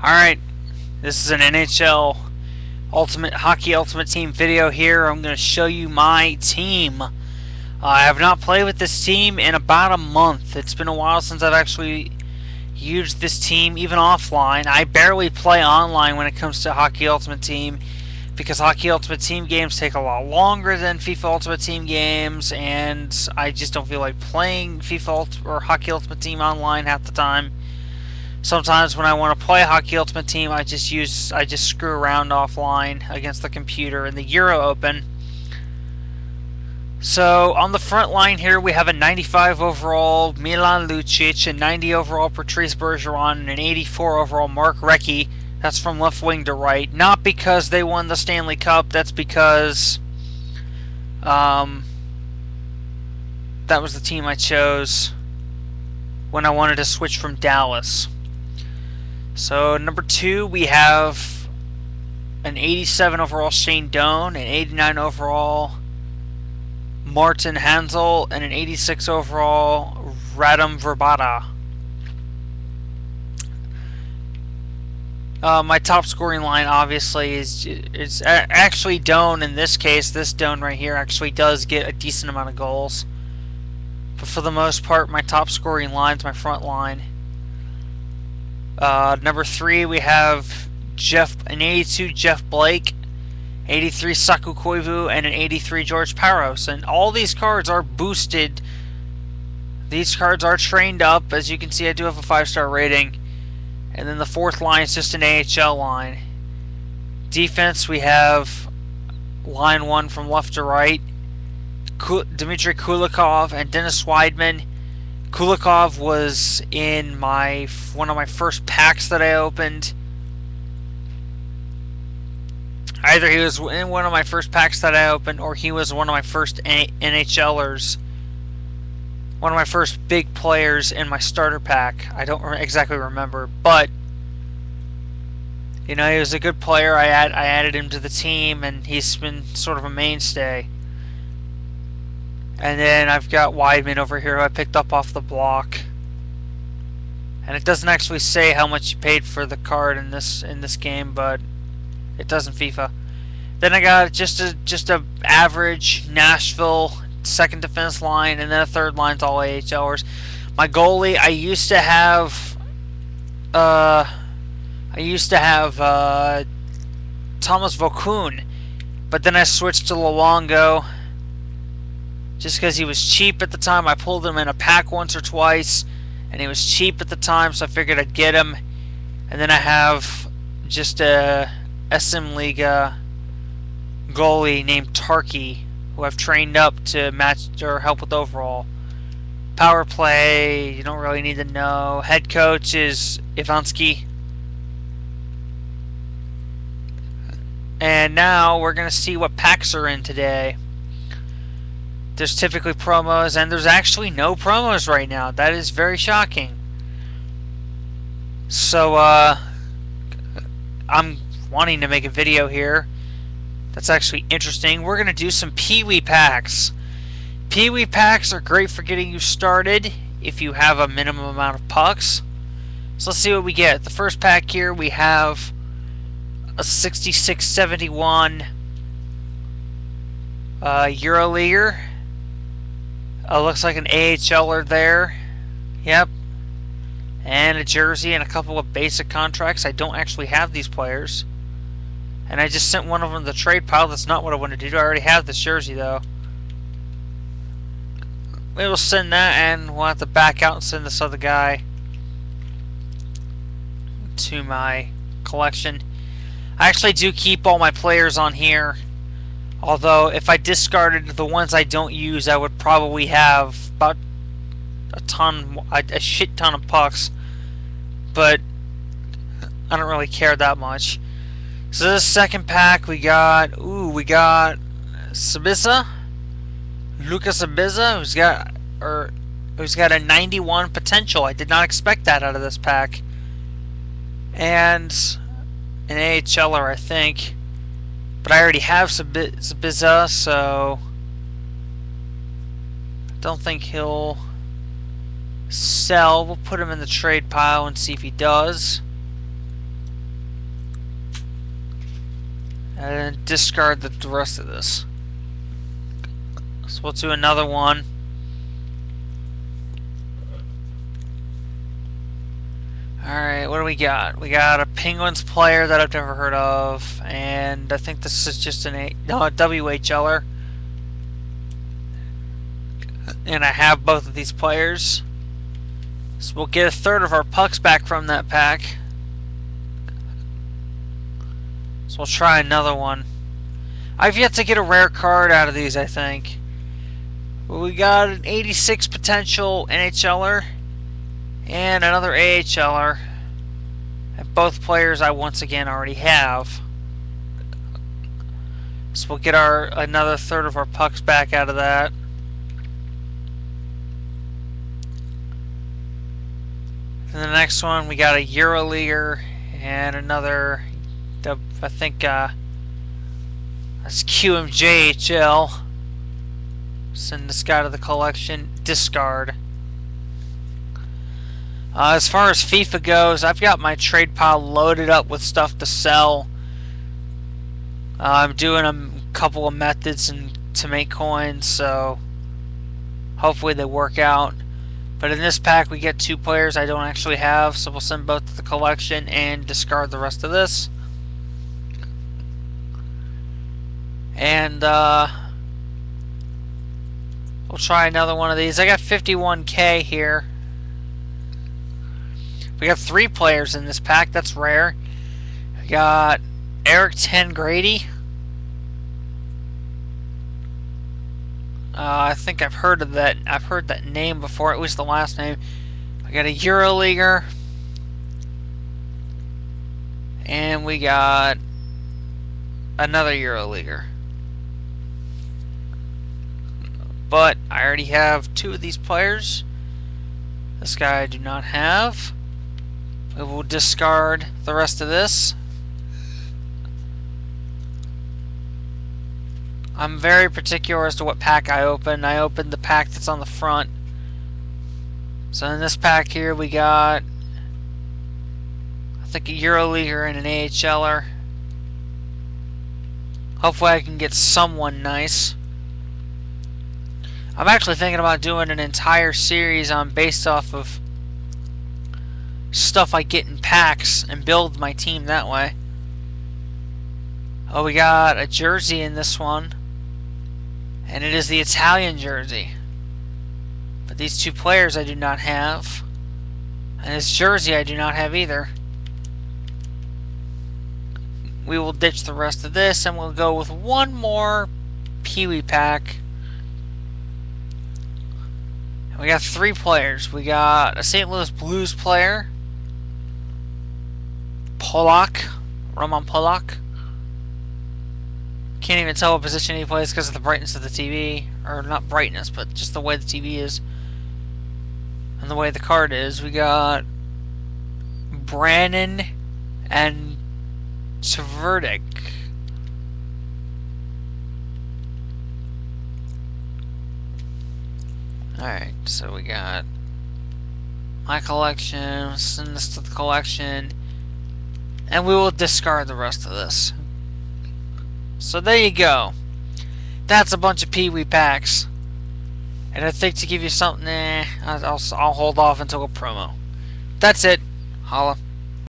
Alright, this is an NHL Hockey Ultimate Team video here. I'm going to show you my team. I have not played with this team in about a month. It's been a while since I've actually used this team, even offline. I barely play online when it comes to Hockey Ultimate Team because Hockey Ultimate Team games take a lot longer than FIFA Ultimate Team games, and I just don't feel like playing FIFA or Hockey Ultimate Team online half the time. Sometimes when I want to play Hockey Ultimate Team, I just screw around offline against the computer in the Euro Open. So on the front line here, we have a 95 overall Milan Lucic, a 90 overall Patrice Bergeron, and an 84 overall Mark Recchi. That's from left wing to right. Not because they won the Stanley Cup. That's because that was the team I chose when I wanted to switch from Dallas. So number 2, we have an 87 overall Shane Doan, an 89 overall Martin Hansel, and an 86 overall Radim Verbata. My top scoring line obviously is actually Doan. In this case, this Doan right here actually does get a decent amount of goals. But for the most part, my top scoring line is my front line. Number 3, we have an 82 Jeff Blake, 83 Saku Koivu, and an 83 George Parros. And all these cards are boosted. These cards are trained up. As you can see, I do have a 5-star rating. And then the 4th line is just an AHL line. Defense, we have line 1 from left to right, Dmitry Kulikov and Dennis Weidman. Kulikov was in one of my first packs that I opened. Either he was in one of my first packs that I opened, or he was one of my first NHLers. One of my first big players in my starter pack. I don't exactly remember, but you know, he was a good player. I added him to the team, and he's been sort of a mainstay. And then I've got Weidman over here who I picked up off the block. And it doesn't actually say how much you paid for the card in this game, but it does in FIFA. Then I got just a average Nashville second defense line, and then a third line's all AHLers. My goalie, I used to have Thomas Vokoun, but then I switched to Luongo. Just because he was cheap at the time. I pulled him in a pack once or twice, and he was cheap at the time, so I figured I'd get him. And then I have just a SM Liga goalie named Tarky, who I've trained up to match or help with overall. Power play, you don't really need to know. Head coach is Ivansky. And now we're going to see what packs are in today. There's typically promos, and there's actually no promos right now. That is very shocking. So, I'm wanting to make a video here that's actually interesting. We're going to do some Peewee packs. Peewee packs are great for getting you started if you have a minimum amount of pucks. So let's see what we get. The first pack here, we have a 66-71 EuroLeaguer. Looks like an AHLer there. Yep. And a jersey and a couple of basic contracts. I don't actually have these players. And I just sent one of them to the trade pile. That's not what I wanted to do. I already have this jersey, though. We will send that, and we'll have to back out and send this other guy to my collection. I actually do keep all my players on here. Although, if I discarded the ones I don't use, I would probably have about a shit ton of pucks. But I don't really care that much. So this second pack, we got Sabisa, Lucas Sabisa, who's got a 91 potential. I did not expect that out of this pack. And an AHLer, I think. But I already have Sabisa, so I don't think he'll sell. We'll put him in the trade pile and see if he does. and discard the rest of this. So we'll do another one. Alright, what do we got? We got a Penguins player that I've never heard of, and I think this is just a WHLer. And I have both of these players. So we'll get a third of our pucks back from that pack. So we'll try another one. I've yet to get a rare card out of these, I think. But we got an 86 potential NHLer and another AHLer. And both players I once again already have. So we'll get another third of our pucks back out of that. And the next one, we got a EuroLeaguer and another, I think that's QMJHL. Send this guy to the collection. Discard. As far as FIFA goes, I've got my trade pile loaded up with stuff to sell. I'm doing a couple of methods to make coins, so hopefully they work out. But in this pack, we get 2 players I don't actually have, so we'll send both to the collection and discard the rest of this. And we'll try another one of these. I got 51k here. We got 3 players in this pack. That's rare. We got Eric 10 Grady. I think I've heard of that. I've heard that name before. It was the last name. We got a EuroLeaguer. And we got another EuroLeaguer. But I already have 2 of these players. This guy I do not have. We will discard the rest of this. I'm very particular as to what pack I open. I opened the pack that's on the front. So in this pack here we got, I think, a EuroLeaguer and an AHLer. Hopefully I can get someone nice. I'm actually thinking about doing an entire series on based off of stuff I get in packs and build my team that way. Oh, we got a jersey in this one. And it is the Italian jersey. But these 2 players I do not have. And this jersey I do not have either. We will ditch the rest of this and we'll go with one more Peewee pack. And we got 3 players. We got a St. Louis Blues player. Roman Polak. Can't even tell what position he plays because of the brightness of the TV. Or not brightness, but just the way the TV is. And the way the card is. We got Brannon and Tverdik. Alright, so we got my collection. Send this to the collection. And we will discard the rest of this. So there you go. That's a bunch of Peewee packs. And I think to give you something, I'll hold off until a promo. That's it. Holla.